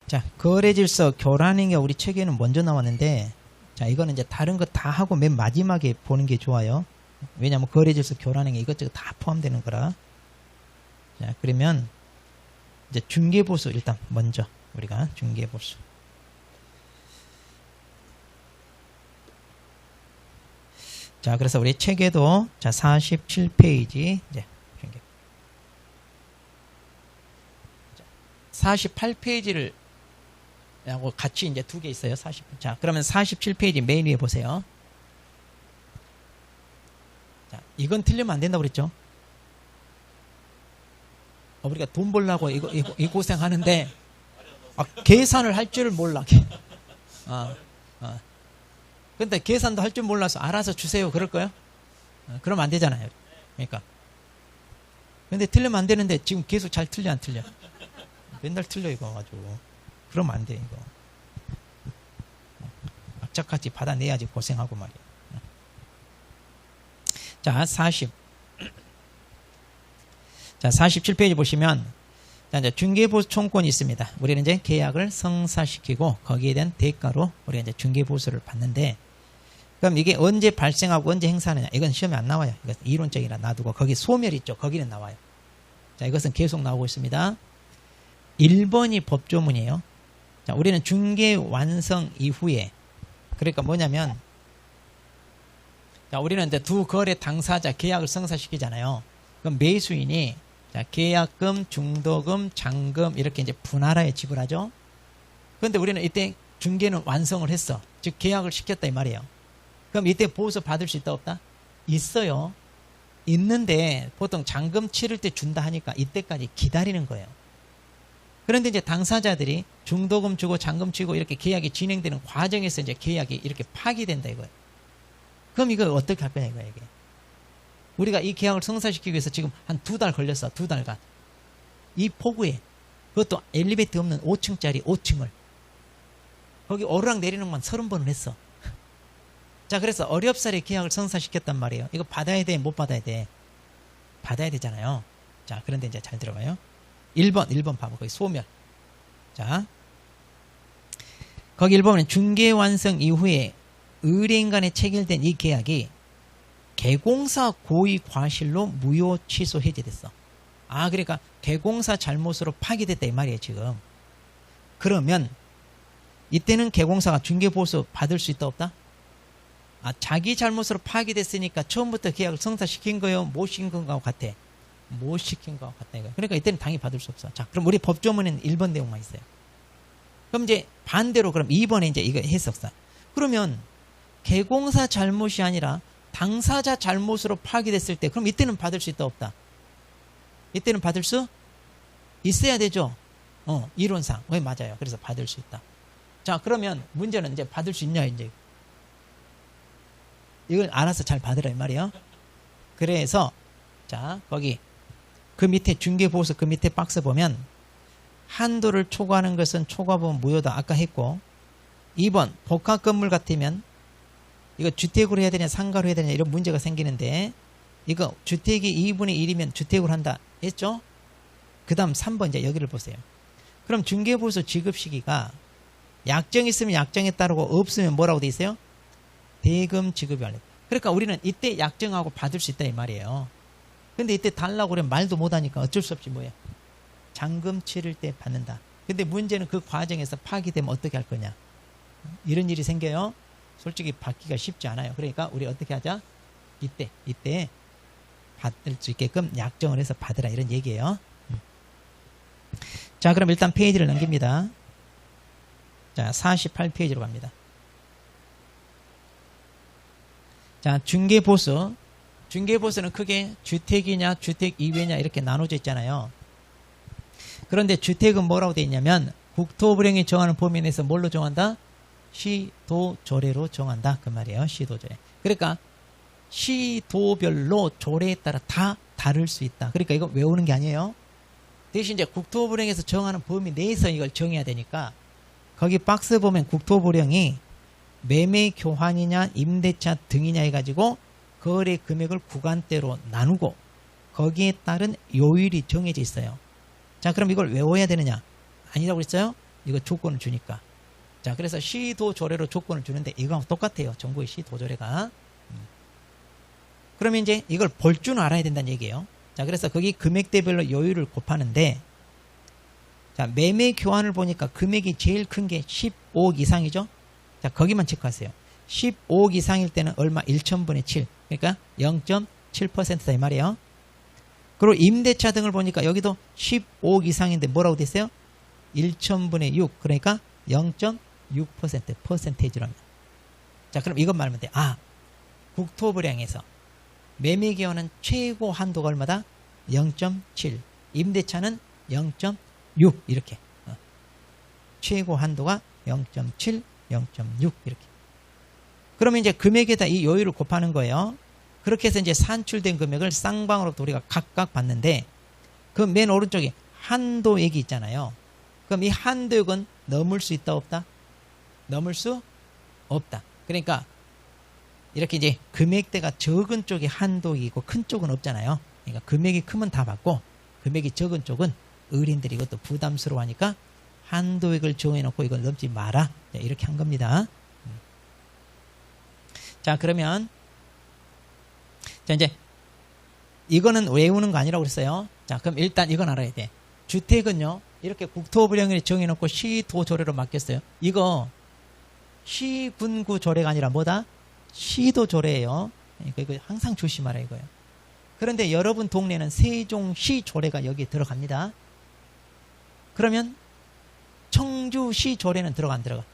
자, 거래질서 교란행위가 우리 책에는 먼저 나왔는데, 자, 이거는 이제 다른 거 다 하고 맨 마지막에 보는 게 좋아요. 왜냐하면 거래질서 교란행위 이것저것 다 포함되는 거라. 자, 그러면 이제 중개보수 일단 먼저 우리가 중개보수. 자, 그래서 우리 책에도 자 47페이지 이제 중개. 48페이지를 하고 같이 이제 두 개 있어요. 40. 자, 그러면 47페이지 맨 위에 보세요. 자, 이건 틀리면 안 된다고 그랬죠? 우리가 돈 벌려고 이 고생하는데 계산을 할 줄을 몰라. 근데 계산도 할 줄 몰라서 알아서 주세요. 그럴 거예요? 그러면 안 되잖아요. 그러니까. 근데 틀리면 안 되는데 지금 계속 잘 틀려 안 틀려? 맨날 틀려 이거 가지고. 그러면 안 돼 이거. 악착같이 받아내야지 고생하고 말이야. 자, 47페이지 보시면 자, 이제 중개보수 총권이 있습니다. 우리는 이제 계약을 성사시키고 거기에 대한 대가로 우리가 이제 중개보수를 받는데, 그럼 이게 언제 발생하고 언제 행사하느냐? 이건 시험에 안 나와요. 이건 이론적이라 놔두고 거기 소멸 있죠. 거기는 나와요. 자, 이것은 계속 나오고 있습니다. 1번이 법조문이에요. 자, 우리는 중개 완성 이후에, 그러니까 뭐냐면, 자, 우리는 이제 두 거래 당사자 계약을 성사시키잖아요. 그럼 매수인이 자, 계약금, 중도금, 잔금 이렇게 이제 분할하에 지불하죠. 그런데 우리는 이때 중개는 완성을 했어. 즉 계약을 시켰다 이 말이에요. 그럼 이때 보수 받을 수 있다 없다? 있어요. 있는데 보통 잔금 치를 때 준다 하니까 이때까지 기다리는 거예요. 그런데 이제 당사자들이 중도금 주고 잔금 치고 이렇게 계약이 진행되는 과정에서 이제 계약이 이렇게 파기된다 이거예요. 그럼 이걸 어떻게 할 거냐 이거예요. 이게. 우리가 이 계약을 성사시키기 위해서 지금 한 2달 걸렸어. 2달간. 이 폭우에, 그것도 엘리베이터 없는 5층짜리 5층을 거기 오르락 내리는 것만 30번을 했어. 자, 그래서 어렵사리 계약을 성사시켰단 말이에요. 이거 받아야 돼? 못 받아야 돼? 받아야 되잖아요. 자, 그런데 이제 잘 들어봐요. 1번 봐봐. 거기 소멸. 자, 거기 1번은 중개 완성 이후에 의뢰인 간에 체결된 이 계약이 개공사 고의 과실로 무효 취소 해제됐어. 아, 그러니까 개공사 잘못으로 파기됐다 이 말이에요 지금. 그러면 이때는 개공사가 중개보수 받을 수 있다 없다? 아, 자기 잘못으로 파기됐으니까 처음부터 계약을 성사시킨 거예요? 못 시킨 건가 같아? 못 시킨 거 같다 이거. 그러니까 이때는 당연히 받을 수 없어. 자, 그럼 우리 법조문에는 1번 내용만 있어요. 그럼 이제 반대로 그럼 2번에 이제 이거 해석사. 그러면 개공사 잘못이 아니라 당사자 잘못으로 파기됐을 때 그럼 이때는 받을 수 있다 없다? 이때는 받을 수 있어야 되죠. 이론상. 왜 맞아요. 그래서 받을 수 있다. 자, 그러면 문제는 이제 받을 수 있냐 이제. 이걸 알아서 잘 받으라 이 말이에요. 그래서 자, 거기 그 밑에 중개보수 그 밑에 박스 보면 한도를 초과하는 것은 초과보험 무효다 아까 했고, 2번 복합 건물 같으면 이거 주택으로 해야 되냐 상가로 해야 되냐 이런 문제가 생기는데, 이거 주택이 2분의 1이면 주택으로 한다 했죠? 그 다음 3번 이제 여기를 보세요. 그럼 중개보수 지급 시기가 약정이 있으면 약정에 따르고 없으면 뭐라고 돼 있어요? 대금 지급이 완료. 그러니까 우리는 이때 약정하고 받을 수 있다 이 말이에요. 근데 이때 달라고 그러면 말도 못하니까 어쩔 수 없이 뭐예요? 잔금 치를 때 받는다. 근데 문제는 그 과정에서 파기되면 어떻게 할 거냐? 이런 일이 생겨요. 솔직히 받기가 쉽지 않아요. 그러니까 우리 어떻게 하자? 이때 받을 수 있게끔 약정을 해서 받으라 이런 얘기예요. 자, 그럼 일단 페이지를 넘깁니다. 자, 48페이지로 갑니다. 자, 중개보수. 중개보수는 크게 주택이냐 주택 이외냐 이렇게 나눠져 있잖아요. 그런데 주택은 뭐라고 되어 있냐면 국토부령이 정하는 범위 내에서 뭘로 정한다? 시도조례로 정한다 그 말이에요. 시도조례. 그러니까 시도별로 조례에 따라 다 다를 수 있다. 그러니까 이거 외우는 게 아니에요. 대신 이제 국토부령에서 정하는 범위 내에서 이걸 정해야 되니까 거기 박스 보면 국토부령이 매매 교환이냐 임대차 등이냐 해가지고 거래 금액을 구간대로 나누고 거기에 따른 요율이 정해져 있어요. 자, 그럼 이걸 외워야 되느냐? 아니라고 그랬어요? 이거 조건을 주니까. 자, 그래서 시도조례로 조건을 주는데 이거하고 똑같아요. 정부의 시도조례가. 그러면 이제 이걸 볼 줄 알아야 된다는 얘기예요. 자, 그래서 거기 금액대별로 요율을 곱하는데, 자, 매매 교환을 보니까 금액이 제일 큰 게 15억 이상이죠? 자, 거기만 체크하세요. 15억 이상일 때는 얼마? 1,000분의 7. 그러니까 0.7%다 이 말이에요. 그리고 임대차 등을 보니까 여기도 15억 이상인데 뭐라고 됐어요? 1,000분의 6. 그러니까 0.6% 퍼센테이지라면. 자, 그럼 이것 말하면 돼. 아, 국토부량에서 매매기간은 최고 한도가 얼마다? 0.7. 임대차는 0.6 이렇게. 최고 한도가 0.7, 0.6 이렇게. 그러면 이제 금액에다 이 요율을 곱하는 거예요. 그렇게 해서 이제 산출된 금액을 쌍방으로부터 우리가 각각 받는데, 그 맨 오른쪽에 한도액이 있잖아요. 그럼 이 한도액은 넘을 수 있다 없다? 넘을 수 없다. 그러니까 이렇게 이제 금액대가 적은 쪽이 한도이고 큰 쪽은 없잖아요. 그러니까 금액이 크면 다 받고 금액이 적은 쪽은 어린들이 이것도 부담스러워하니까 한도액을 정해놓고 이걸 넘지 마라. 이렇게 한 겁니다. 자, 그러면 자, 이제 이거는 외우는 거 아니라고 그랬어요. 자, 그럼 일단 이건 알아야 돼. 주택은요, 이렇게 국토부령이 정해놓고 시도조례로 맡겼어요. 이거 시군구조례가 아니라 뭐다? 시도조례예요. 그러니까 이거 항상 조심하라 이거예요. 그런데 여러분 동네는 세종시조례가 여기에 들어갑니다. 그러면 청주시조례는 들어가 안 들어가?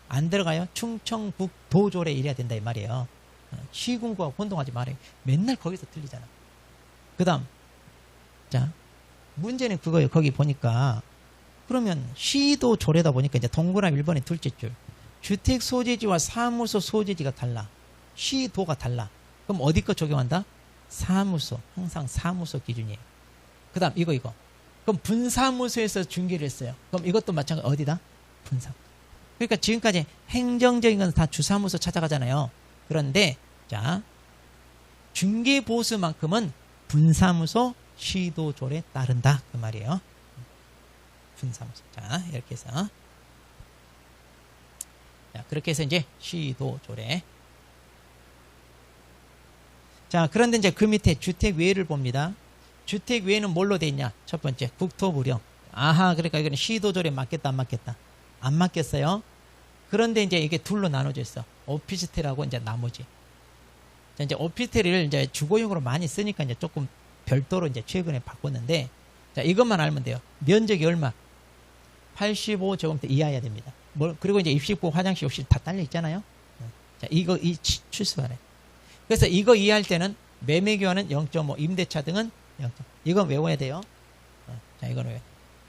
안 들어가요. 충청북도조례 이래야 된다 이 말이에요. 시군구하고 혼동하지 말아요. 맨날 거기서 틀리잖아. 그 다음, 자, 문제는 그거예요. 거기 보니까 그러면 시도조례다 보니까 이제 동그라미 1번의 둘째 줄, 주택 소재지와 사무소 소재지가 달라. 시도가 달라. 그럼 어디 거 적용한다? 사무소. 항상 사무소 기준이에요. 그 다음 이거. 그럼 분사무소에서 중개를 했어요. 그럼 이것도 마찬가지 어디다? 분사무소. 그러니까 지금까지 행정적인 건 다 주사무소 찾아가잖아요. 그런데 자, 중개보수만큼은 분사무소 시도조례에 따른다 그 말이에요. 분사무소. 자, 이렇게 해서 자, 그렇게 해서 이제 시도조례. 자, 그런데 이제 그 밑에 주택 외를 봅니다. 주택 외는 뭘로 돼 있냐? 첫 번째 국토부령. 아하, 그러니까 이거는 시도조례 맞겠다 안 맞겠다? 안 맞겠어요. 그런데 이제 이게 둘로 나눠져 있어. 오피스텔하고 이제 나머지. 자, 이제 오피스텔을 이제 주거용으로 많이 쓰니까 이제 조금 별도로 이제 최근에 바꿨는데, 자, 이것만 알면 돼요. 면적이 얼마? 85제곱미터 이하여야 됩니다. 그리고 이제 입식부, 화장실, 욕실 다 딸려 있잖아요. 자, 이거 출수하래. 그래서 이거 이해할 때는 매매교환은 0.5, 임대차 등은 0.5. 이건 외워야 돼요. 자, 이건 왜?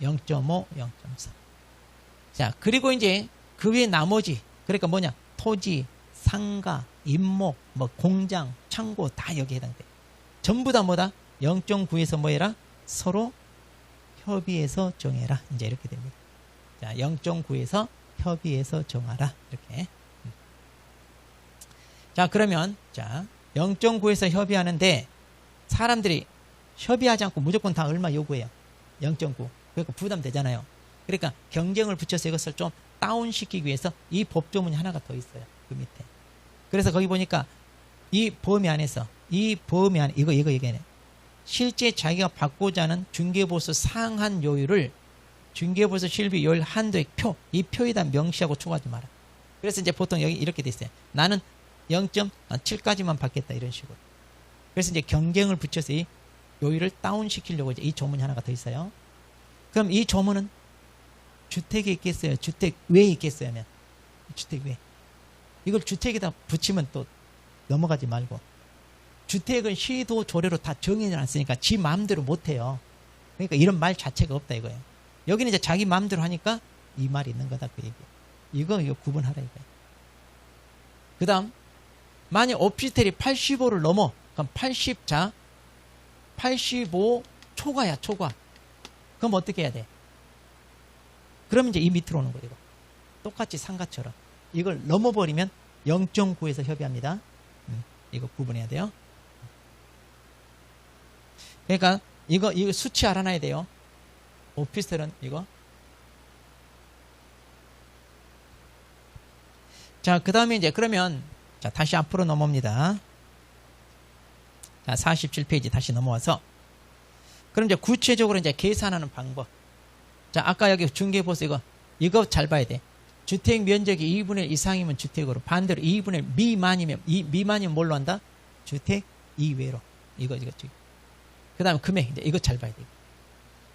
0.5, 0.4. 자, 그리고 이제 그 외에 나머지, 그러니까 뭐냐? 토지, 상가, 임목, 뭐 공장, 창고 다 여기에 해당돼. 전부 다 뭐다? 0.9에서 뭐 해라? 서로 협의해서 정해라. 이제 이렇게 됩니다. 자, 0.9에서 협의해서 정하라. 이렇게. 자, 그러면 자, 0.9에서 협의하는데 사람들이 협의하지 않고 무조건 다 얼마 요구해요? 0.9. 그러니까 부담되잖아요. 그러니까 경쟁을 붙여서 이것을 좀 다운시키기 위해서 이 법조문이 하나가 더 있어요. 그 밑에. 그래서 거기 보니까 이 범위 안에서 이거 얘기하네. 실제 자기가 받고자 하는 중개보수 상한 요율을 중개보수 실비 요율 한도액 표, 이 표에다 명시하고 추가하지 마라. 그래서 이제 보통 여기 이렇게 돼 있어요. 나는 0.7까지만 받겠다 이런 식으로. 그래서 이제 경쟁을 붙여서 이 요율을 다운시키려고 이제 이 조문이 하나가 더 있어요. 그럼 이 조문은 주택에 있겠어요? 주택 외에 있겠어요? 하면 주택 외. 이걸 주택에다 붙이면 또 넘어가지 말고, 주택은 시도조례로 다 정해져 놨으니까 지 마음대로 못해요. 그러니까 이런 말 자체가 없다 이거예요. 여기는 이제 자기 마음대로 하니까 이 말이 있는 거다 그 얘기예요. 이거 구분하라 이거예요. 그 다음, 만약 오피스텔이 85를 넘어, 그럼 85 초과야, 초과. 그럼 어떻게 해야 돼? 그럼 이제 이 밑으로 오는 거예요. 이거. 똑같이 상가처럼. 이걸 넘어버리면 0.9에서 협의합니다. 이거 구분해야 돼요. 그러니까 이거 수치 알아놔야 돼요. 오피스텔은 이거 자, 그 다음에 이제 그러면, 자, 다시 앞으로 넘어옵니다. 자, 47페이지 다시 넘어와서. 그럼 이제 구체적으로 이제 계산하는 방법. 자, 아까 여기 중개보수 이거 잘 봐야 돼. 주택 면적이 2분의 1 이상이면 주택으로, 반대로 2분의 1 미만이면 뭘로 한다? 주택 이외로. 이거. 그 다음에 금액, 이제 이거 잘 봐야 돼.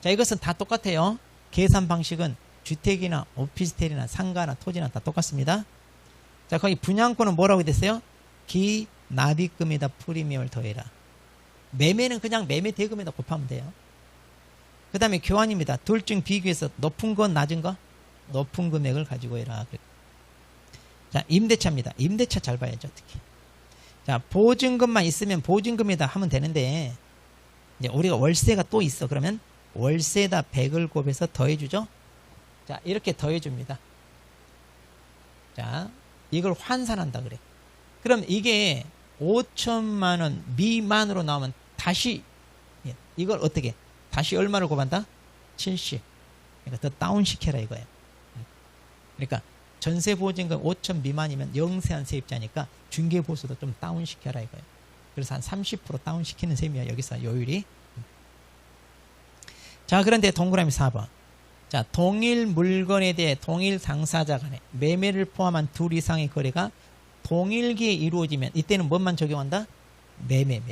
자, 이것은 다 똑같아요. 계산 방식은 주택이나 오피스텔이나 상가나 토지나 다 똑같습니다. 자, 거기 분양권은 뭐라고 됐어요? 기납입금에다 프리미엄을 더해라. 매매는 그냥 매매 대금에다 곱하면 돼요. 그 다음에 교환입니다. 둘 중 비교해서 높은 건 낮은 거? 높은 금액을 가지고 해라. 자, 임대차입니다. 임대차 잘 봐야죠, 특히. 자, 보증금만 있으면 보증금에다 하면 되는데, 이제 우리가 월세가 또 있어. 그러면 월세에다 100을 곱해서 더해주죠. 자, 이렇게 더해줍니다. 자, 이걸 환산한다 그래. 그럼 이게 5천만 원 미만으로 나오면 다시 이걸 어떻게 다시 얼마를 곱한다? 70. 그러니까 더 다운시켜라 이거예요. 그러니까 전세보증금 5천 미만이면 영세한 세입자니까 중개보수도 좀 다운시켜라 이거예요. 그래서 한 30% 다운시키는 셈이야 여기서 요율이. 자, 그런데 동그라미 4번. 자, 동일 물건에 대해 동일 당사자 간에 매매를 포함한 둘 이상의 거래가 동일기에 이루어지면 이때는 뭐만 적용한다? 매매.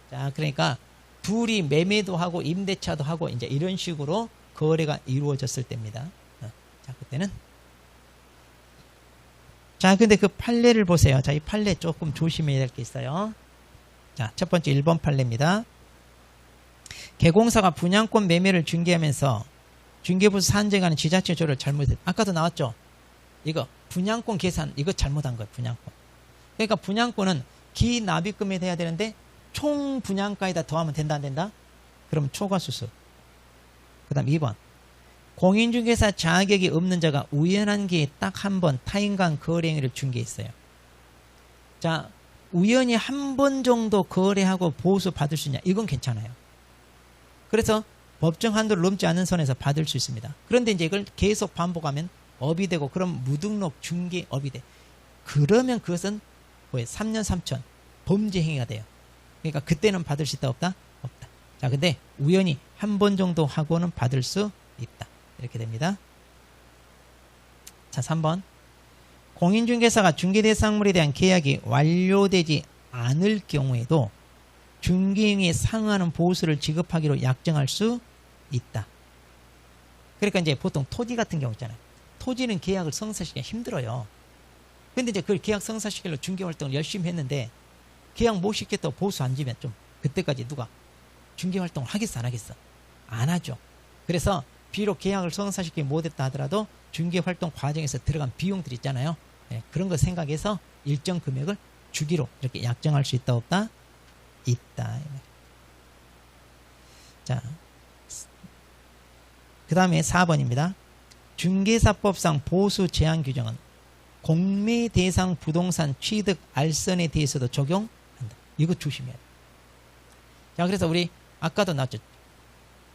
자, 그러니까 둘이 매매도 하고 임대차도 하고 이제 이런 식으로 거래가 이루어졌을 때입니다. 자, 그때는. 자, 근데 그 판례를 보세요. 자, 이 판례 조금 조심해야 될 게 있어요. 자, 첫 번째 1번 판례입니다. 개공사가 분양권 매매를 중개하면서 중개부서 산정하는 지자체 조를 잘못했다. 아까도 나왔죠? 이거 분양권 계산 이거 잘못한 거예요. 분양권. 그러니까 분양권은 기납입금에 돼야 되는데 총 분양가에다 더하면 된다 안 된다? 그럼 초과수수. 그 다음 2번. 공인중개사 자격이 없는 자가 우연한 기회에 딱 한 번 타인간 거래 행위를 중개했어요. 자, 우연히 한 번 정도 거래하고 보수 받을 수 있냐? 이건 괜찮아요. 그래서 법정 한도를 넘지 않는 선에서 받을 수 있습니다. 그런데 이제 이걸 계속 반복하면 업이 되고 그럼 무등록 중개업이 돼. 그러면 그것은 뭐예요? 3년 3천 범죄 행위가 돼요. 그러니까 그때는 받을 수 있다 없다? 없다. 자, 근데 우연히 한 번 정도 하고는 받을 수 있다. 이렇게 됩니다. 자, 3번. 공인중개사가 중개대상물에 대한 계약이 완료되지 않을 경우에도 중개행위에 상응하는 보수를 지급하기로 약정할 수 있다. 그러니까 이제 보통 토지 같은 경우 있잖아요. 토지는 계약을 성사시키기가 힘들어요. 근데 이제 그 계약 성사시키려고 중개활동을 열심히 했는데 계약 못 시켰다고 보수 안 주면 좀 그때까지 누가 중개활동을 하겠어 안 하겠어? 안 하죠. 그래서 비록 계약을 성사시키지 못했다 하더라도 중개활동 과정에서 들어간 비용들 있잖아요. 네, 그런 거 생각해서 일정 금액을 주기로 이렇게 약정할 수 있다 없다? 있다. 자, 그 다음에 4번입니다. 중개사법상 보수 제한 규정은 공매 대상 부동산 취득 알선에 대해서도 적용한다. 이거 조심해야 돼. 자, 그래서 우리 아까도 나왔죠.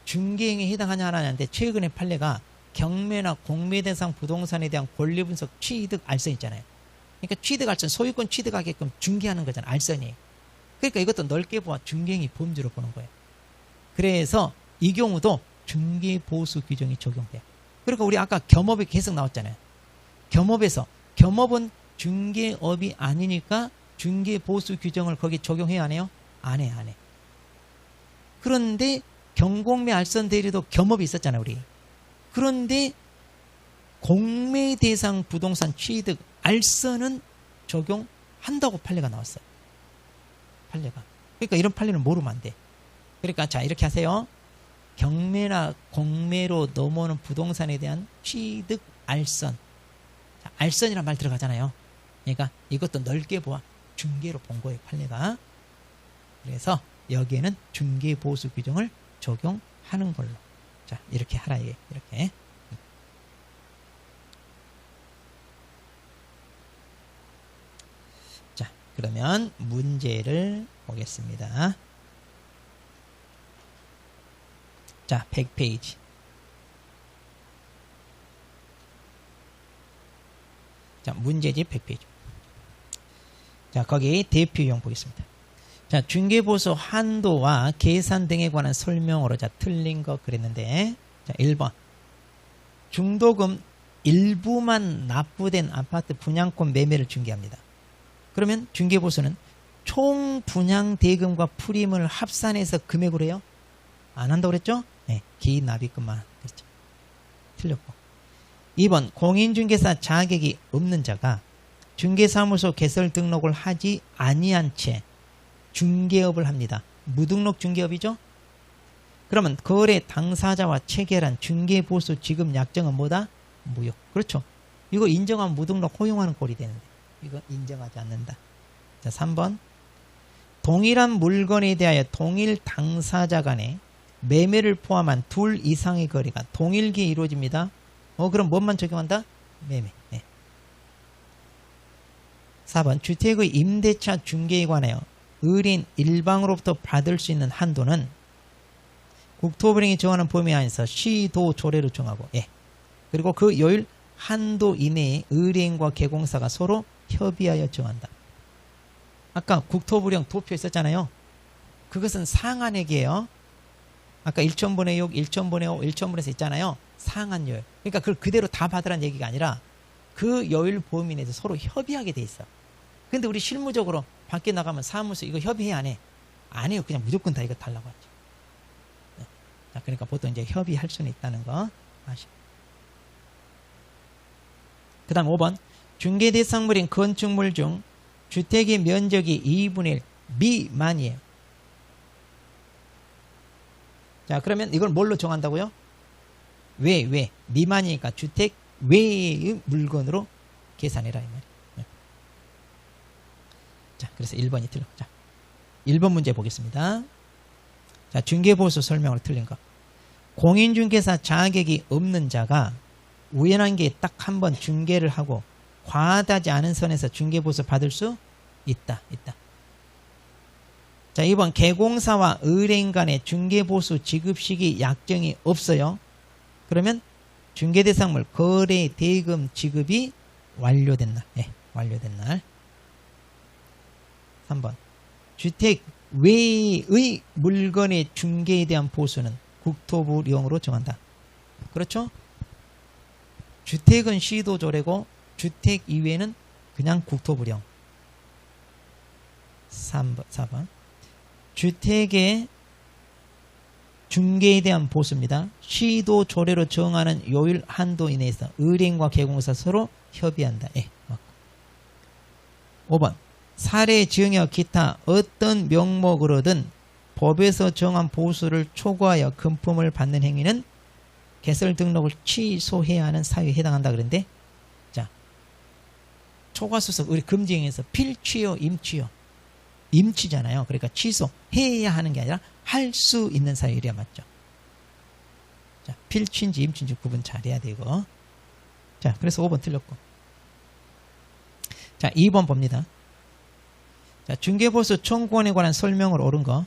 중개행위에 해당하냐 안 하냐인데 최근의 판례가 경매나 공매 대상 부동산에 대한 권리 분석 취득 알선 있잖아요. 그러니까 취득 알선 소유권 취득하게끔 중개하는 거잖아요. 알선이. 그러니까 이것도 넓게 보아 중개행위 범죄로 보는 거예요. 그래서 이 경우도 중개보수 규정이 적용돼요. 그러니까 우리 아까 겸업이 계속 나왔잖아요. 겸업에서 겸업은 중개업이 아니니까 중개보수 규정을 거기 적용해야 하네요? 안 해. 그런데 경공매 알선 대리도 겸업이 있었잖아요, 우리. 그런데 공매 대상 부동산 취득 알선은 적용한다고 판례가 나왔어요. 판례가. 그러니까 이런 판례는 모르면 안 돼. 그러니까 자, 이렇게 하세요. 경매나 공매로 넘어오는 부동산에 대한 취득 알선. 자, 알선이란 말 들어가잖아요. 그러니까 이것도 넓게 보아 중개로 본 거예요, 판례가. 그래서 여기에는 중개보수 규정을 적용하는 걸로. 자, 이렇게 하라, 이게. 이렇게. 자, 그러면 문제를 보겠습니다. 자, 100페이지. 자, 문제집 100페이지. 자, 거기 대표 유형 보겠습니다. 자, 중개보수 한도와 계산 등에 관한 설명으로 자, 틀린 거 그랬는데, 자, 1번. 중도금 일부만 납부된 아파트 분양권 매매를 중개합니다. 그러면 중개보수는 총 분양 대금과 프림을 합산해서 금액으로 해요? 안 한다고 그랬죠? 네, 기납입금만 그랬죠. 틀렸고. 2번. 공인중개사 자격이 없는 자가 중개사무소 개설 등록을 하지 아니한 채 중개업을 합니다. 무등록 중개업이죠? 그러면 거래 당사자와 체결한 중개보수 지급 약정은 뭐다? 무효. 그렇죠. 이거 인정하면 무등록 허용하는 꼴이 되는데 이거 인정하지 않는다. 자, 3번. 동일한 물건에 대하여 동일 당사자 간에 매매를 포함한 둘 이상의 거래가 동일기에 이루어집니다. 그럼 뭐만 적용한다? 매매. 네. 4번. 주택의 임대차 중개에 관하여 의뢰인 일방으로부터 받을 수 있는 한도는 국토부령이 정하는 범위 안에서 시도 조례로 정하고, 예. 그리고 그 요일 한도 이내에 의뢰인과 개공사가 서로 협의하여 정한다. 아까 국토부령 도표 있었잖아요. 그것은 상한액이에요. 아까 1,000분의 6, 1,000분의 5, 1,000분에서 있잖아요. 상한 요일. 그러니까 그걸 그대로 다 받으라는 얘기가 아니라 그 요일 범위 내에서 서로 협의하게 돼 있어. 근데 우리 실무적으로 밖에 나가면 사무소 이거 협의해 안 해? 안 해요. 그냥 무조건 다 이거 달라고 하죠. 네. 자, 그러니까 보통 이제 협의할 수는 있다는 거 아시죠? 그 다음 5번. 중개 대상물인 건축물 중 주택의 면적이 2분의 1 미만이에요. 자, 그러면 이걸 뭘로 정한다고요? 왜? 미만이니까 주택 외의 물건으로 계산해라 이 말이에요. 네. 자, 그래서 1번이 틀려. 자, 1번 문제 보겠습니다. 자, 중개보수 설명으로 틀린 거. 공인중개사 자격이 없는 자가 우연한 게 딱 한 번 중개를 하고 과다지 않은 선에서 중개보수 받을 수 있다. 자, 2번. 개공사와 의뢰인 간의 중개보수 지급 시기 약정이 없어요. 그러면 중개대상물 거래 대금 지급이 완료된 날. 네, 완료된 날. 3번. 주택 외의 물건의 중개에 대한 보수는 국토부령으로 정한다. 그렇죠? 주택은 시도조례고 주택 이외에는 그냥 국토부령. 4번. 주택의 중개에 대한 보수입니다. 시도조례로 정하는 요일 한도 이내에서 의뢰인과 개공사 서로 협의한다. 예, 맞고. 5번. 사례, 증여, 기타 어떤 명목으로든 법에서 정한 보수를 초과하여 금품을 받는 행위는 개설 등록을 취소해야 하는 사유에 해당한다 그랬는데, 자, 초과수석 우리 금지행위에서 필취요, 임취요. 임취잖아요. 그러니까 취소해야 하는 게 아니라 할 수 있는 사유이래야 맞죠. 자, 필취인지 임취인지 구분 잘해야 되고. 자, 그래서 5번 틀렸고. 자, 2번 봅니다. 자, 중개보수 청구권에 관한 설명을 옳은 거.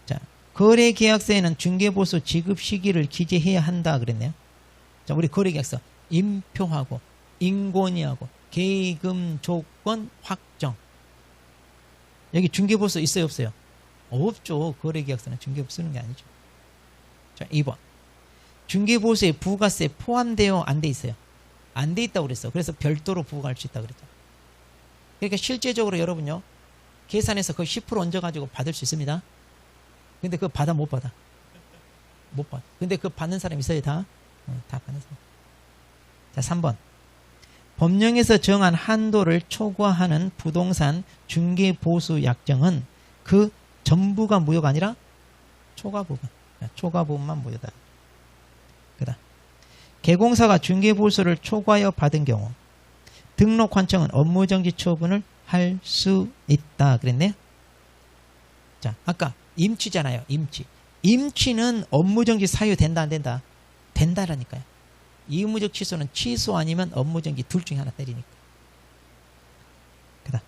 자, 거래계약서에는 중개보수 지급 시기를 기재해야 한다 그랬네요. 자, 우리 거래계약서 인표하고 인권위하고 계금 조건 확정. 여기 중개보수 있어요, 없어요? 없죠. 거래계약서는 중개보수 쓰는 게 아니죠. 자, 2번. 중개보수에 부가세 포함되어 안 돼 있어요. 안 돼 있다고 그랬어. 그래서 별도로 부과할 수 있다고 그랬죠. 그러니까 실제적으로 여러분요, 계산해서 거의 10% 얹어가지고 받을 수 있습니다. 근데 그거 받아, 못 받아? 못 받아. 근데 그거 받는 사람 있어요, 다? 다 받는 사람. 자, 3번. 법령에서 정한 한도를 초과하는 부동산 중개보수 약정은 그 전부가 무효가 아니라 초과 부분. 초과 부분만 무효다. 그다음. 개공사가 중개보수를 초과하여 받은 경우 등록 환청은 업무정지 처분을 할 수 있다 그랬네요. 자, 아까 임취잖아요. 임취는 업무정지 사유 된다 안 된다? 된다라니까요. 의무적 취소는 취소 아니면 업무정지 둘 중에 하나 때리니까. 그다음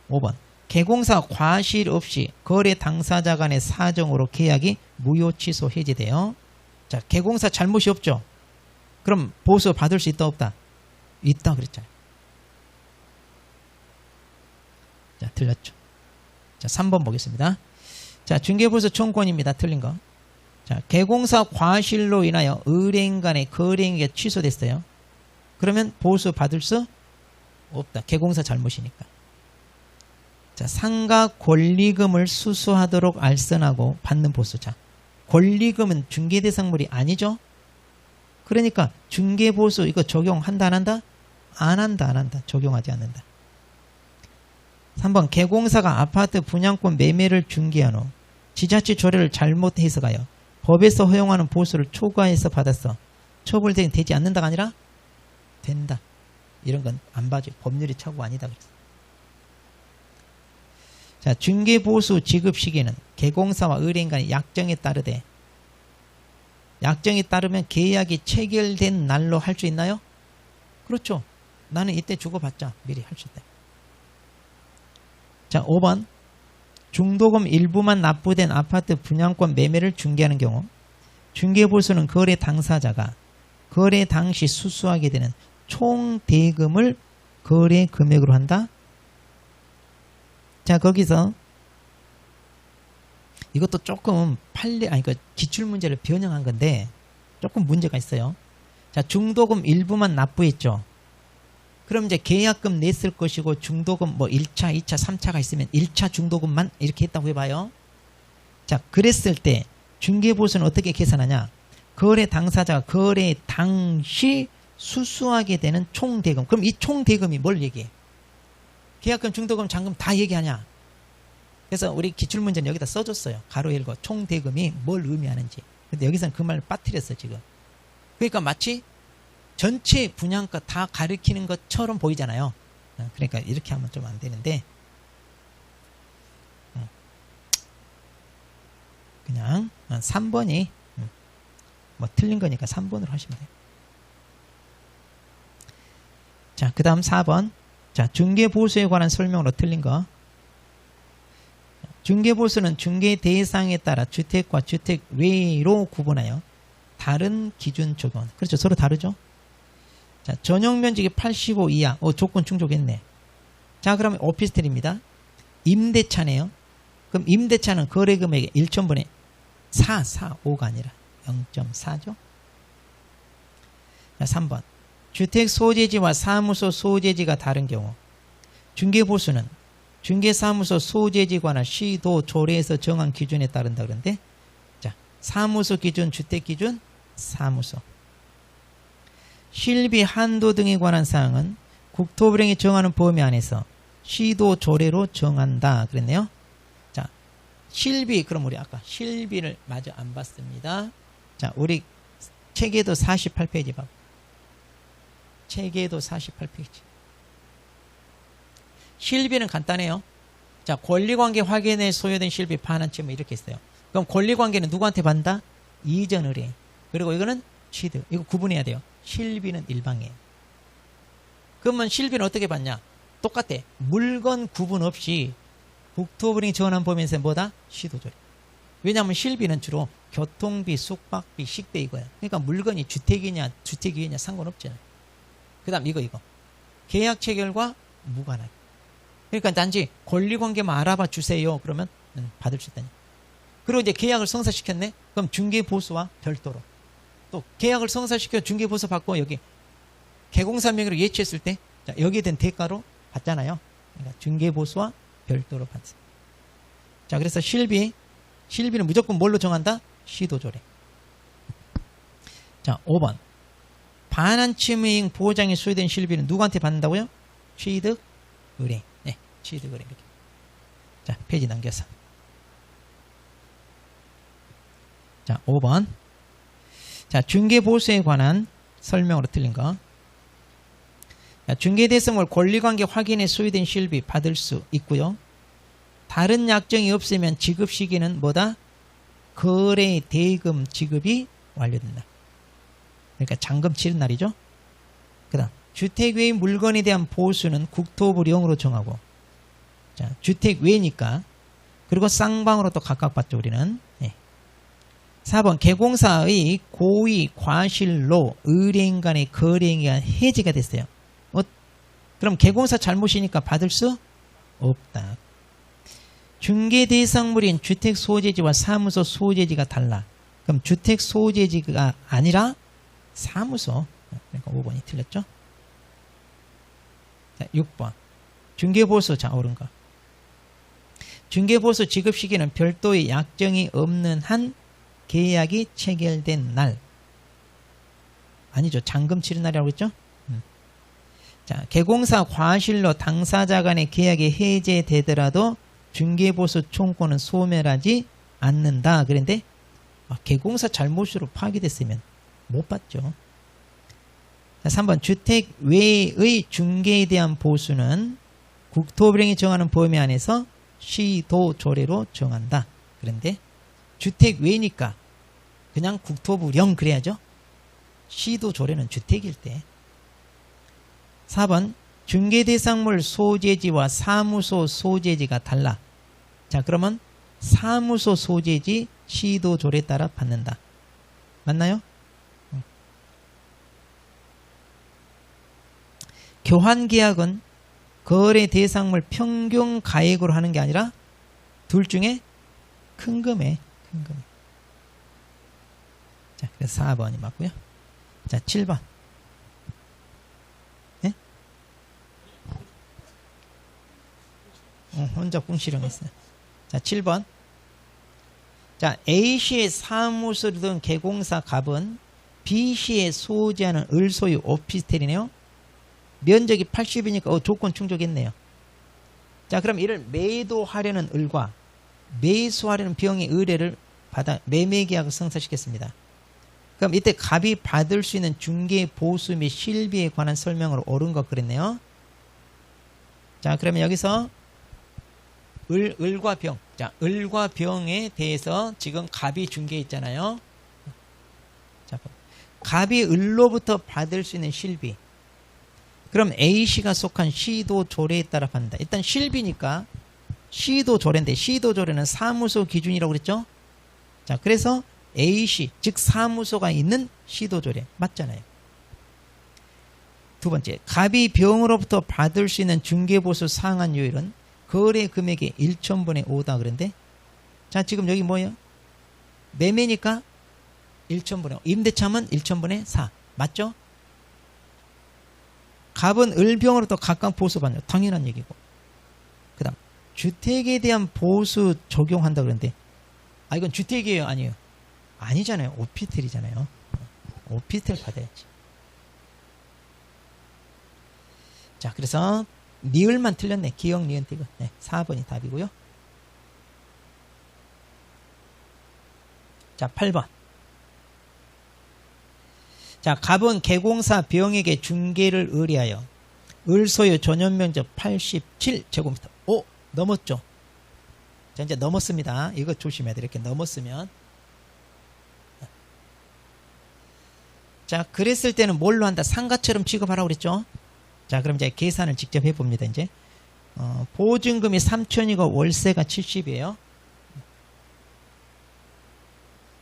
5번. 개공사 과실 없이 거래 당사자 간의 사정으로 계약이 무효 취소 해지돼요. 자, 개공사 잘못이 없죠. 그럼 보수 받을 수 있다 없다? 있다 그랬잖아요. 자, 틀렸죠. 자, 3번 보겠습니다. 자, 중개보수 청구권입니다. 틀린 거. 자, 개공사 과실로 인하여 의뢰인 간의 거래행위가 취소됐어요. 그러면 보수 받을 수 없다. 개공사 잘못이니까. 자, 상가 권리금을 수수하도록 알선하고 받는 보수. 자, 권리금은 중개대상물이 아니죠? 그러니까 중개보수 이거 적용한다 안 한다? 안 한다 안 한다. 적용하지 않는다. 3번 개공사가 아파트 분양권 매매를 중개한 후 지자체 조례를 잘못 해석하여 법에서 허용하는 보수를 초과해서 받았어. 처벌되지 않는다가 아니라 된다. 이런 건 안 봐줘. 법률이 착오 아니다 그랬어. 자, 중개보수 지급 시기는 개공사와 의뢰인 간의 약정에 따르되 약정이 따르면 계약이 체결된 날로 할 수 있나요? 그렇죠. 나는 이때 주고받자. 미리 할 수 있다. 자, 5번 중도금 일부만 납부된 아파트 분양권 매매를 중개하는 경우 중개보수는 거래 당사자가 거래 당시 수수하게 되는 총 대금을 거래 금액으로 한다. 자, 거기서 이것도 조금 그 기출문제를 변형한 건데 조금 문제가 있어요. 자, 중도금 일부만 납부했죠. 그럼 이제 계약금 냈을 것이고 중도금 뭐 1차, 2차, 3차가 있으면 1차 중도금만 이렇게 했다고 해봐요. 자, 그랬을 때 중개보수는 어떻게 계산하냐? 거래 당사자가 거래 당시 수수하게 되는 총 대금. 그럼 이 총 대금이 뭘 얘기해? 계약금, 중도금, 잔금 다 얘기하냐? 그래서 우리 기출문제는 여기다 써줬어요. 가로 열고 총 대금이 뭘 의미하는지. 근데 여기서는 그 말을 빠뜨렸어 지금. 그러니까 마치 전체 분양가 다 가리키는 것처럼 보이잖아요. 그러니까 이렇게 하면 좀 안 되는데 그냥 3번이 뭐 틀린 거니까 3번으로 하시면 돼요. 자, 그 다음 4번. 자, 중개보수에 관한 설명으로 틀린 거. 중개보수는 중개 대상에 따라 주택과 주택 외로 구분하여 다른 기준 적용. 그렇죠. 서로 다르죠. 자, 전용 면적이 85 이하. 조건 충족했네. 자, 그러면 오피스텔입니다. 임대차네요. 그럼 임대차는 거래금액의 1,000분의 5가 아니라 0.4죠. 자, 3번. 주택 소재지와 사무소 소재지가 다른 경우 중개보수는 중개사무소 소재지 관한 시도 조례에서 정한 기준에 따른다 그런데 자, 사무소 기준, 주택 기준, 사무소. 실비 한도 등에 관한 사항은 국토부령이 정하는 범위 안에서 시도 조례로 정한다 그랬네요. 자, 실비. 그럼 우리 아까 실비를 마저 안 봤습니다. 자, 우리 책에도 48페이지 봐. 책에도 48페이지. 실비는 간단해요. 자, 권리관계 확인에 소요된 실비 반환치면 이렇게 있어요. 그럼 권리관계는 누구한테 받는다? 이전 의뢰. 그리고 이거는 취득. 이거 구분해야 돼요. 실비는 일방이에요. 그러면 실비는 어떻게 받냐? 똑같아. 물건 구분 없이 국토부령이 정한 범위에서 뭐다? 시도조례. 왜냐하면 실비는 주로 교통비, 숙박비, 식대 이거야. 그러니까 물건이 주택이냐 주택이냐 상관없잖아요. 그 다음 이거 계약 체결과 무관하게. 그러니까 단지 권리관계만 알아봐 주세요. 그러면 받을 수 있다니. 그리고 이제 계약을 성사시켰네. 그럼 중개보수와 별도로 또 계약을 성사시켜 중개보수 받고 여기 개공사 명의로 예치했을 때 자, 여기에 된 대가로 받잖아요. 그러니까 중개보수와 별도로 받습니다. 자, 그래서 실비는 무조건 뭘로 정한다? 시도조례. 자, 5번. 반환치무이행 보장에 소요된 실비는 누구한테 받는다고요? 취득 의뢰. 네, 취득 의뢰. 자, 페이지 넘겨서. 자, 5번. 자, 중개보수에 관한 설명으로 틀린 거. 자, 중개대상물 권리관계 확인에 소요된 실비 받을 수 있고요. 다른 약정이 없으면 지급 시기는 뭐다? 거래 대금 지급이 완료된다. 그러니까 잔금 치른 날이죠. 그 다음 주택 외의 물건에 대한 보수는 국토부령으로 정하고 자, 주택 외니까 그리고 쌍방으로 또 각각 받죠. 우리는. 네. 4번 개공사의 고의 과실로 의뢰인 간의 거래행위가 해지가 됐어요. 그럼 개공사 잘못이니까 받을 수 없다. 중개 대상물인 주택 소재지와 사무소 소재지가 달라. 그럼 주택 소재지가 아니라 사무소. 그러니까 5번이 틀렸죠. 자, 6번. 중개보수. 자, 옳은 거. 중개보수 지급 시기는 별도의 약정이 없는 한 계약이 체결된 날. 아니죠. 잔금 치른 날이라고 했죠. 자, 개공사 과실로 당사자 간의 계약이 해제되더라도 중개보수 총권은 소멸하지 않는다. 그런데 개공사 잘못으로 파기됐으면 못 받죠. 자, 3번. 주택 외의 중개에 대한 보수는 국토부령이 정하는 범위 안에서 시도조례로 정한다. 그런데 주택 외니까 그냥 국토부령 그래야죠. 시도조례는 주택일 때. 4번. 중개대상물 소재지와 사무소 소재지가 달라. 자, 그러면 사무소 소재지 시도조례에 따라 받는다. 맞나요? 교환계약은 거래 대상물 평균 가액으로 하는 게 아니라 둘 중에 큰 금액. 자, 그래서 4번이 맞고요. 자, 7번. 네? 혼자 궁시렁했어요. 자, 7번. 자, A씨의 사무소를 둔 개공사 갑은 B씨의 소지하는 을소유 오피스텔이네요. 면적이 80이니까 조건 충족했네요. 자, 그럼 이를 매도하려는 을과 매수하려는 B형의 의뢰를 받아 매매계약을 성사시켰습니다. 그럼 이때 갑이 받을 수 있는 중개 보수 및 실비에 관한 설명으로 옳은 것 그랬네요. 자, 그러면 여기서 을과 병. 자, 을과 병에 대해서 지금 갑이 중개했잖아요. 자, 갑이 을로부터 받을 수 있는 실비. 그럼 A씨가 속한 시도조례에 따라 받는다. 일단 실비니까 시도조례인데 시도조례는 사무소 기준이라고 그랬죠. 자, 그래서 A씨 즉 사무소가 있는 시도조례 맞잖아요. 두 번째, 갑이 병으로부터 받을 수 있는 중개보수 상한 요율은 거래 금액의 1,000분의 5다 그런데 자, 지금 여기 뭐예요? 매매니까 1,000분의 5, 임대차면 1,000분의 4 맞죠? 갑은 을병으로부터 각각 보수받는 당연한 얘기고, 그 다음 주택에 대한 보수 적용한다 그러는데 이건 주택이에요 아니에요? 아니잖아요. 오피스텔이잖아요. 오피스텔 받아야지. 자, 그래서 니을만 틀렸네. 기억 니은 띄고. 네, 4번이 답이고요. 자, 8번. 자, 갑은 개공사 병에게 중개를 의뢰하여 을소유 전용면적 87제곱미터. 오, 넘었죠? 자, 이제 넘었습니다. 이거 조심해야 돼. 이렇게 넘었으면. 자, 그랬을 때는 뭘로 한다? 상가처럼 취급하라고 그랬죠? 자, 그럼 이제 계산을 직접 해봅니다. 이제 보증금이 3,000이고 월세가 70이에요.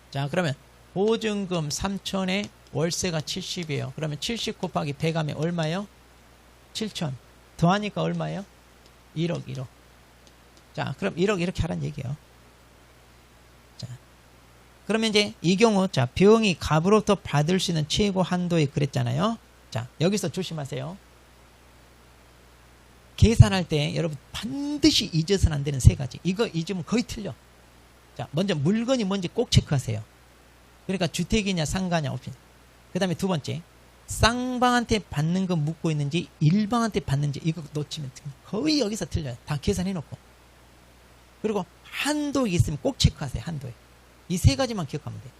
자, 그러면 보증금 3,000에 월세가 70이에요. 그러면 70 곱하기 100 하면 얼마예요? 7,000. 더하니까 얼마예요? 1억. 자, 그럼 1억 이렇게 하라는 얘기예요. 자, 그러면 이제 이 경우 자, 병이 갑으로부터 받을 수 있는 최고 한도에 그랬잖아요. 자, 여기서 조심하세요. 계산할 때 여러분 반드시 잊어서는 안 되는 세 가지. 이거 잊으면 거의 틀려. 자, 먼저 물건이 뭔지 꼭 체크하세요. 그러니까 주택이냐 상가냐 없이. 그 다음에 두 번째, 쌍방한테 받는 거 묻고 있는지 일방한테 받는지 이거 놓치면 거의 여기서 틀려요. 다 계산해놓고. 그리고 한도에 있으면 꼭 체크하세요. 한도에. 이 세 가지만 기억하면 돼요.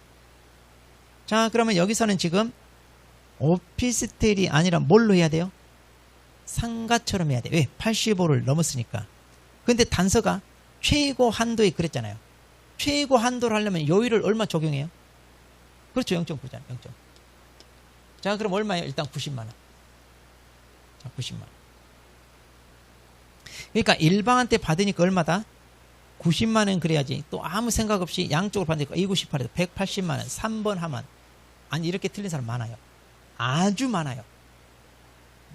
자, 그러면 여기서는 지금 오피스텔이 아니라 뭘로 해야 돼요? 상가처럼 해야 돼. 왜? 85를 넘었으니까. 근데 단서가 최고 한도에 그랬잖아요. 최고 한도를 하려면 요율을 얼마 적용해요? 그렇죠. 0.9잖아요. 0. 자, 그럼 얼마예요? 일단 90만원. 자, 90만원. 그러니까 일방한테 받으니까 얼마다? 90만원 그래야지. 또 아무 생각 없이 양쪽으로 받으니까 298에서 180만원. 3번 하면. 아니, 이렇게 틀린 사람 많아요. 아주 많아요.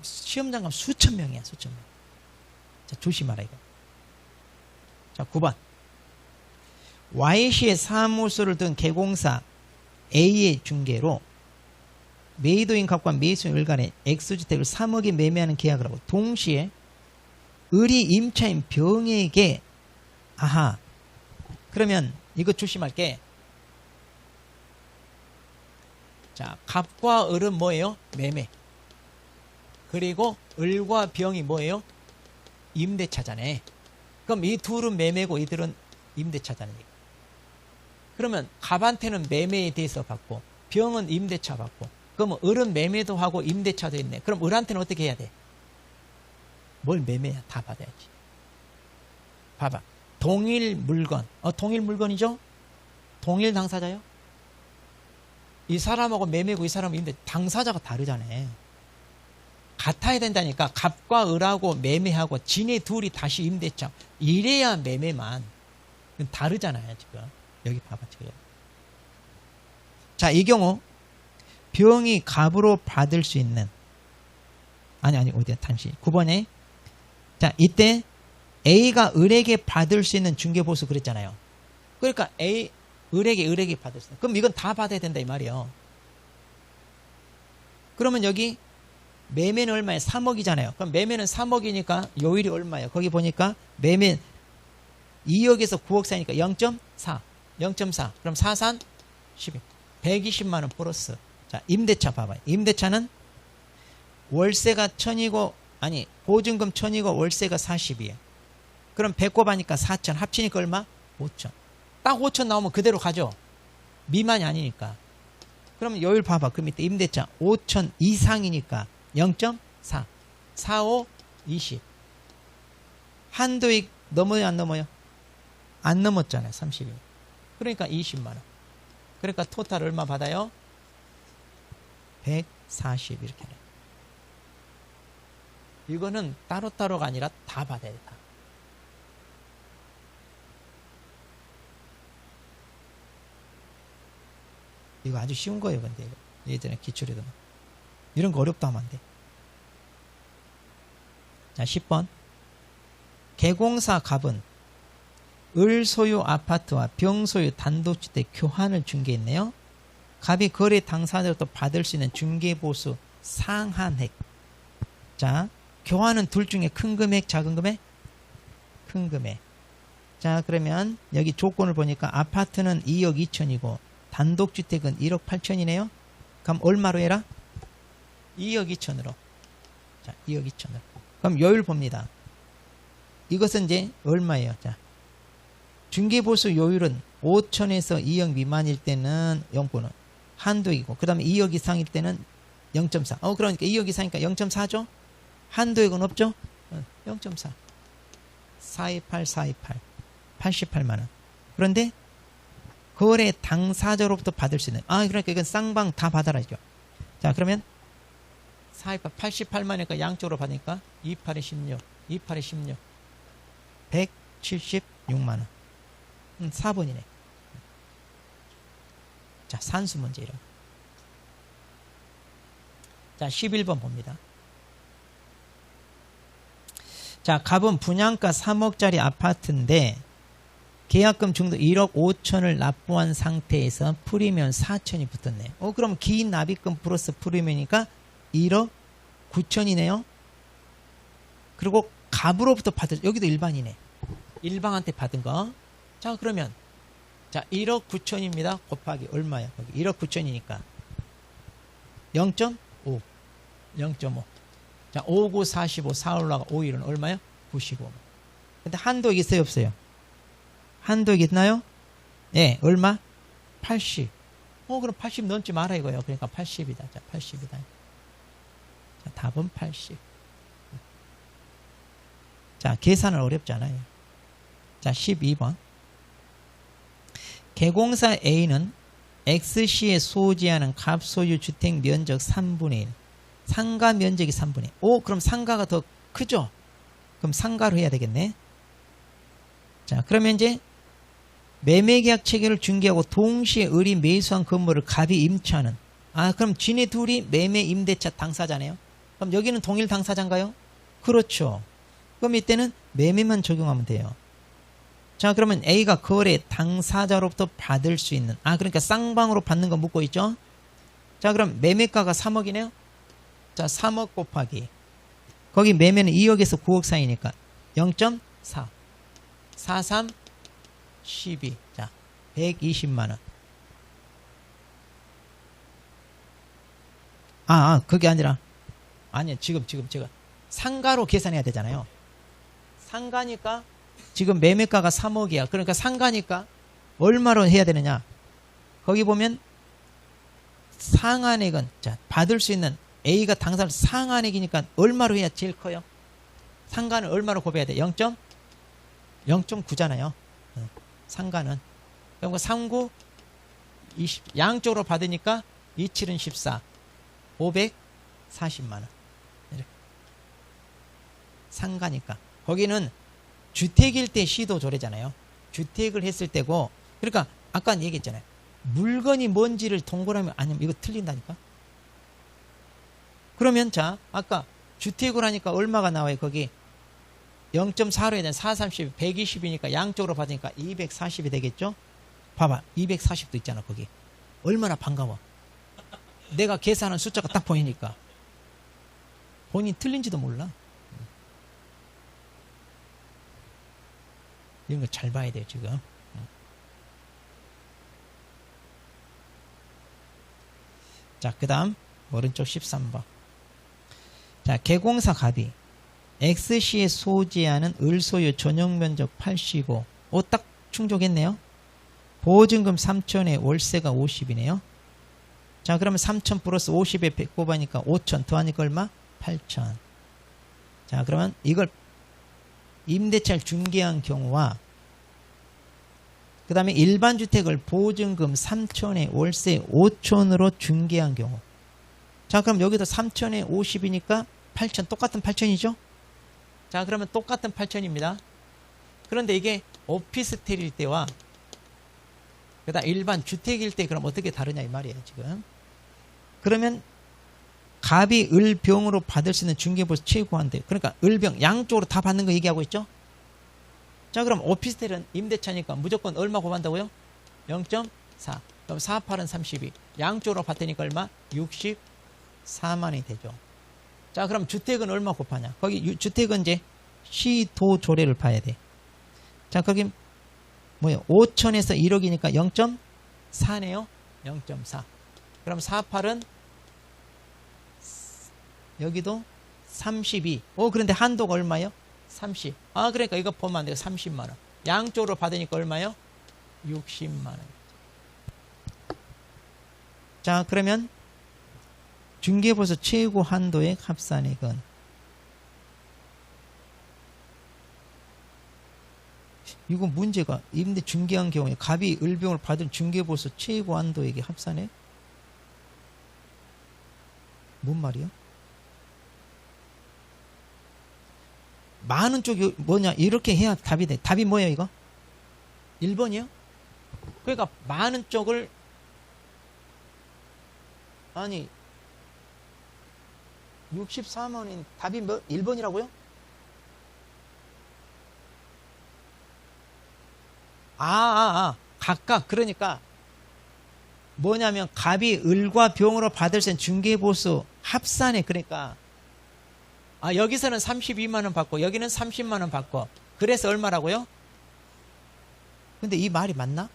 시험장 가면 수천 명이야, 수천 명. 자, 조심하라, 이거. 자, 9번. Y시의 사무소를 둔 개공사 A의 중개로 매도인 값과 매수인 을 간에 X주택을 3억에 매매하는 계약을 하고 동시에 을이 임차인 병에게 아하 그러면 이거 조심할게. 자, 갑과 을은 뭐예요? 매매. 그리고 을과 병이 뭐예요? 임대차잖아요. 그럼 이 둘은 매매고 이들은 임대차잖아요. 그러면 갑한테는 매매에 대해서 받고 병은 임대차 받고 그러면 을은 매매도 하고 임대차도 있네. 그럼 을한테는 어떻게 해야 돼? 뭘 매매야? 다 받아야지. 봐봐. 동일 물건. 동일 물건이죠? 동일 당사자요? 이 사람하고 매매고 이 사람은 임대. 당사자가 다르잖아요. 같아야 된다니까. 갑과 을하고 매매하고 지네 둘이 다시 임대차. 이래야 매매만. 다르잖아요, 지금. 여기 봐봐, 지금. 자, 이 경우 병이 갑으로 받을 수 있는 아니 어디야? 잠시 9번에 자, 이때 A가 을에게 받을 수 있는 중개보수 그랬잖아요. 그러니까 을에게 받을 수 있는. 그럼 이건 다 받아야 된다 이 말이에요. 그러면 여기 매매는 얼마예요? 3억이잖아요. 그럼 매매는 3억이니까 요율이 얼마예요? 거기 보니까 매매 2억에서 9억 사이니까 0.4. 0.4. 그럼 4산 12. 120만 원 플러스. 자, 임대차 봐봐요. 임대차는 월세가 1000이고 아니 보증금 1000이고 월세가 40이에요. 그럼 100 곱하니까 4000 합치니까 얼마? 5000. 딱 5000 나오면 그대로 가죠. 미만이 아니니까. 그럼 요율 봐봐. 그 밑에 임대차 5000 이상이니까 0.4. 4, 5, 20. 한도익 넘어요 안 넘어요? 안 넘었잖아요. 30이. 그러니까 20만 원. 그러니까 토탈 얼마 받아요? 140 이렇게 해요. 이거는 따로따로가 아니라 다 받아야 돼. 다. 이거 아주 쉬운 거예요. 근데 이거. 예전에 기출에도 이런 거 어렵다 하면 안 돼. 자, 10번. 개공사 갑은 을 소유 아파트와 병 소유 단독주택 교환을 중개했네요. 갑이 거래 당사자로부터 받을 수 있는 중개보수 상한액. 자, 교환은 둘 중에 큰 금액, 작은 금액? 큰 금액. 자, 그러면 여기 조건을 보니까 아파트는 2억 2천이고 단독주택은 1억 8천이네요. 그럼 얼마로 해라? 2억 2천으로. 자, 2억 2천으로. 그럼 요율 봅니다. 이것은 이제 얼마예요? 자, 중개보수 요율은 5천에서 2억 미만일 때는 0%는 한도이고 그 다음에 2억 이상일 때는 0.4. 그러니까 2억 이상이니까 0.4죠? 한도액은 없죠? 0.4. 428, 428. 88만원. 그런데 거래 당사자로부터 받을 수 있는 그러니까 이건 쌍방 다 받아라죠. 자, 그러면 428, 88만원이니까 양쪽으로 받으니까 28에 16, 28에 16. 176만원. 4번이네. 자, 산수 문제 이런. 자, 11번 봅니다. 자, 갑은 분양가 3억짜리 아파트인데 계약금 중도 1억 5천을 납부한 상태에서 프리미엄 4천이 붙었네. 그럼 기인 납입금 플러스 프리미엄이니까 1억 9천이네요. 그리고 갑으로부터 받은 여기도 일반이네. 일방한테 받은 거. 자, 그러면 자, 1억 9천입니다. 곱하기 얼마야? 거기 1억 9천이니까 0.5. 0.5. 자, 5, 9, 45, 4 올라가 5, 1은 얼마요? 95. 근데 한도액 있어요, 없어요? 한도액 있나요? 예, 얼마? 80. 그럼 80 넘지 마라 이거예요. 그러니까 80이다. 자, 80이다. 자, 답은 80. 자, 계산은 어렵잖아요. 자, 12번. 개공사 A는 X시에 소지하는 갑소유 주택 면적 3분의 1. 상가 면적이 3분의 1. 그럼 상가가 더 크죠? 그럼 상가로 해야 되겠네. 자, 그러면 이제 매매계약 체결을 중개하고 동시에 을이 매수한 건물을 갑이 임차하는. 그럼 지네 둘이 매매 임대차 당사자네요. 그럼 여기는 동일 당사자인가요? 그렇죠. 그럼 이때는 매매만 적용하면 돼요. 자, 그러면 A가 거래 당사자로부터 받을 수 있는, 그러니까 쌍방으로 받는 거 묻고 있죠. 자, 그럼 매매가가 3억이네요. 자, 3억 곱하기 거기 매매는 2억에서 9억 사이니까 0.4 43 12. 자, 120만원. 그게 아니라, 아니요, 지금 제가 상가로 계산해야 되잖아요. 상가니까 지금 매매가가 3억이야. 그러니까 상가니까 얼마로 해야 되느냐? 거기 보면 상한액은, 자, 받을 수 있는 A가 당사자 상한액이니까 얼마로 해야 제일 커요? 상가는 얼마로 곱해야 돼? 0.9잖아요. 상가는. 그럼 39, 20, 양쪽으로 받으니까 27은 14, 540만원. 이렇게. 상가니까. 거기는 주택일 때 시도 조례잖아요. 주택을 했을 때고, 그러니까 아까 얘기했잖아요. 물건이 뭔지를 동그라미 아니면 이거 틀린다니까. 그러면 자, 아까 주택을 하니까 얼마가 나와요? 거기 0.4로 해야 되는 4, 30, 120이니까 양쪽으로 받으니까 240이 되겠죠? 봐봐, 240도 있잖아. 거기 얼마나 반가워. 내가 계산한 숫자가 딱 보이니까 본인 틀린지도 몰라. 이런 거 잘 봐야 돼요 지금. 자, 그 다음 오른쪽 13번. 자, 개공사 갑이 X시에 소지하는 을소유 전용면적 85. 딱 충족했네요. 보증금 3천에 월세가 50이네요. 자, 그러면 3천 플러스 50에 100 곱하니까 5천 더하니까 얼마? 8천. 자, 그러면 이걸 임대차를 중개한 경우와 그 다음에 일반 주택을 보증금 3천에 월세 5천으로 중개한 경우. 자, 그럼 여기도 3천에 50이니까 8천, 똑같은 8천이죠? 자, 그러면 똑같은 8천입니다. 그런데 이게 오피스텔일 때와 그다음 일반 주택일 때 그럼 어떻게 다르냐 이 말이에요 지금. 그러면 갑이 을병으로 받을 수 있는 중개보수 최고한대. 그러니까 을병 양쪽으로 다 받는 거 얘기하고 있죠. 자, 그럼 오피스텔은 임대차니까 무조건 얼마 곱한다고요? 0.4. 그럼 4, 8은 32. 양쪽으로 받으니까 얼마? 64만이 되죠. 자, 그럼 주택은 얼마 곱하냐? 거기 주택은 이제 시도 조례를 봐야 돼. 자, 거기 뭐예요? 5천에서 1억이니까 0.4네요. 0.4. 그럼 4, 8은 여기도 32. 그런데 한도가 얼마요? 30. 그러니까 이거 보면 안 돼요. 30만원. 양쪽으로 받으니까 얼마요? 60만원. 자, 그러면 중개보수 최고 한도의 합산액은 이거 문제가 임대 중개한 경우에 갑이 을병을 받은 중개보수 최고 한도액의 합산액? 뭔 말이야? 많은 쪽이 뭐냐? 이렇게 해야 답이 돼. 답이 뭐예요 이거? 1번이요? 그러니까 많은 쪽을 아니 64만원인 답이 뭐 1번이라고요? 각각. 그러니까 뭐냐면 갑이 을과 병으로 받을 수 있는 중개보수 합산에, 그러니까 여기서는 32만원 받고 여기는 30만원 받고 그래서 얼마라고요? 근데 이 말이 맞나?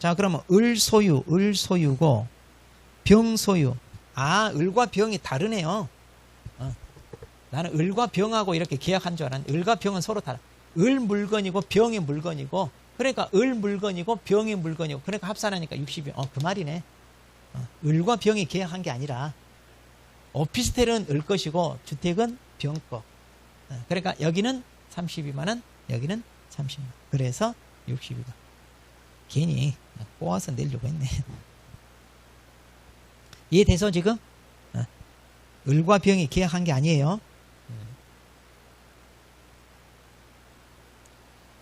자, 그러면 을소유고 병소유. 을과 병이 다르네요. 나는 을과 병하고 이렇게 계약한 줄 알았는데 을과 병은 서로 다르. 을 물건이고 병이 물건이고, 그러니까 을 물건이고 병이 물건이고, 그러니까 합산하니까 60이. 그 말이네. 을과 병이 계약한 게 아니라 오피스텔은 을 것이고 주택은 병 거. 그러니까 여기는 32만원, 여기는 30만원. 그래서 60이가. 괜히 꼬아서 내려고 했네. 이해돼서 지금? 을과 병이 계약한 게 아니에요.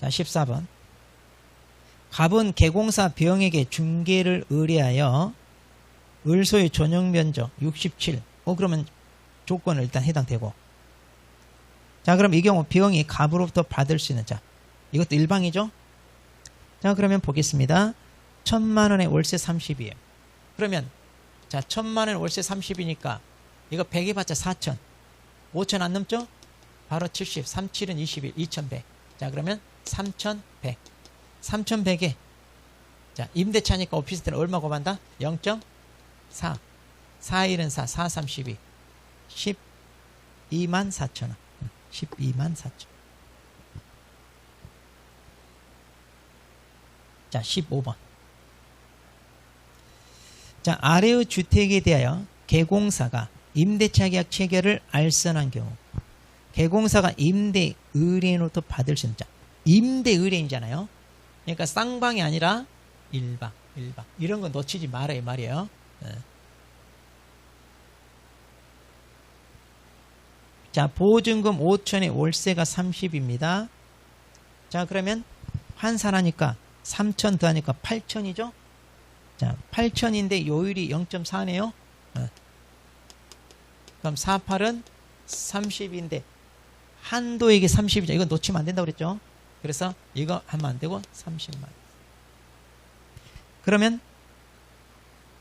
자, 14번. 갑은 개공사 병에게 중개를 의뢰하여 을소유 전용 면적 67. 그러면 조건을 일단 해당되고. 자, 그럼 이 경우 병이 갑으로부터 받을 수 있는 자. 이것도 일방이죠? 자, 그러면 보겠습니다. 1000만 원에 월세 30이에요. 그러면 자, 1000만 원에 월세 30이니까 이거 100에 받자 4000. 5000 안 넘죠? 바로 70. 37은 21. 2100. 자, 그러면 3100. 3100에 자, 임대차니까 오피스텔은 얼마 곱한다? 0.4. 4일은 4. 4, 32. 12만 4천 원. 12만 4천. 자, 15번. 자, 아래의 주택에 대하여 개공사가 임대차 계약 체결을 알선한 경우 개공사가 임대 의뢰인으로부터 받을 수 있는 자. 임대 의뢰인이잖아요. 그러니까 쌍방이 아니라 일방. 이런 거 놓치지 말아요, 말이에요. 자, 보증금 5천에 월세가 30입니다. 자, 그러면 환산하니까 3천 더하니까 8천이죠? 자, 8천인데 요율이 0.4네요. 그럼 48은 30인데 한도액이 30이죠. 이거 놓치면 안 된다고 그랬죠? 그래서 이거 하면 안 되고 30만. 그러면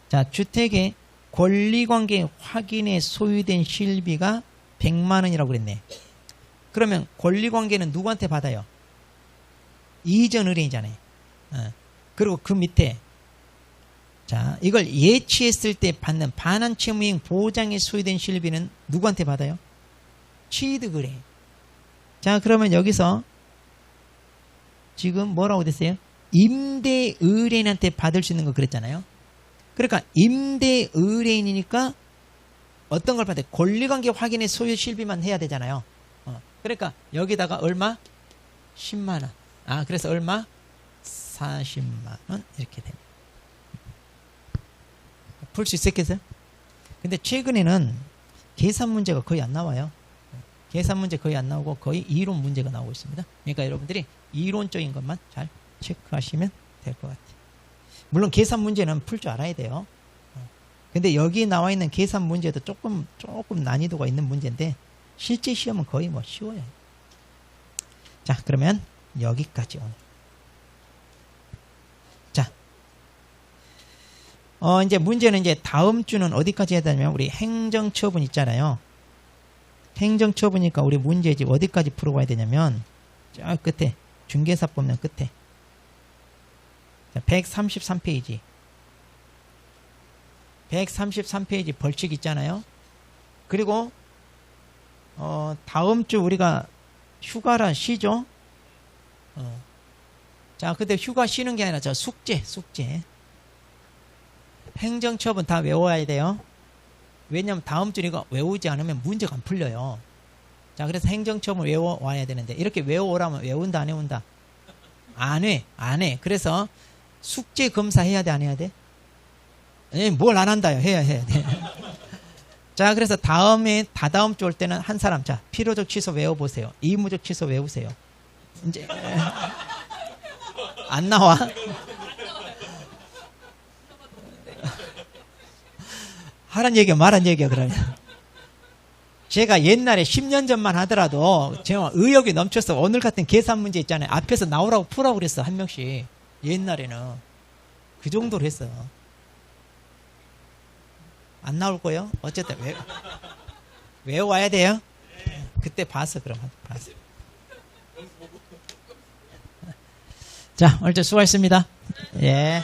자, 주택의 권리관계 확인에 소유된 실비가 100만 원이라고 그랬네. 그러면 권리관계는 누구한테 받아요? 이전 의뢰인이잖아요. 그리고 그 밑에 자, 이걸 예치했을 때 받는 반환 채무이행 보장에 소유된 실비는 누구한테 받아요? 취득 의뢰인. 자, 그러면 여기서 지금 뭐라고 됐어요? 임대 의뢰인한테 받을 수 있는 거 그랬잖아요. 그러니까 임대 의뢰인이니까 어떤 걸 받아요? 권리관계 확인의 소유 실비만 해야 되잖아요. 그러니까 여기다가 얼마? 10만 원. 아, 그래서 얼마? 40만 원 이렇게 됩니다. 풀 수 있었겠어요? 근데 최근에는 계산 문제가 거의 안 나와요. 계산 문제 거의 안 나오고 거의 이론 문제가 나오고 있습니다. 그러니까 여러분들이 이론적인 것만 잘 체크하시면 될 것 같아요. 물론 계산 문제는 풀 줄 알아야 돼요. 근데 여기 나와 있는 계산 문제도 조금 난이도가 있는 문제인데 실제 시험은 거의 뭐 쉬워요. 자, 그러면 여기까지 오늘. 자, 이제 문제는 이제 다음 주는 어디까지 해야 되냐면 우리 행정처분 있잖아요. 행정처분이니까 우리 문제 집 어디까지 풀어가야 되냐면 저 끝에 중개사 보면 끝에 133페이지 133페이지 벌칙 있잖아요. 그리고 다음 주 우리가 휴가라 쉬죠. 자, 근데 휴가 쉬는 게 아니라 저 숙제 행정처분 다 외워야 돼요. 왜냐면 다음 주 이거 외우지 않으면 문제가 안 풀려요. 자, 그래서 행정처분 외워와야 되는데 이렇게 외워오라면 외운다 안 외운다? 안 해. 그래서 숙제 검사 해야 돼 안 해야 돼? 뭘 안 한다요. 해야 돼. 자, 그래서 다다음 주 올 때는 한 사람 자 필요적 취소 외워보세요. 의무적 취소 외우세요. 이제 안 나와? 하란 얘기야 말한 얘기야 그러면. 제가 옛날에 10년 전만 하더라도 제가 의욕이 넘쳐서 오늘 같은 계산 문제 있잖아요. 앞에서 나오라고 풀라고 그랬어. 한 명씩. 옛날에는 그 정도로 했어. 안 나올 거예요? 어쨌든 외워와야 돼요. 그때 봐서 그럼 봐서. 자, 오늘도 수고하셨습니다. 예.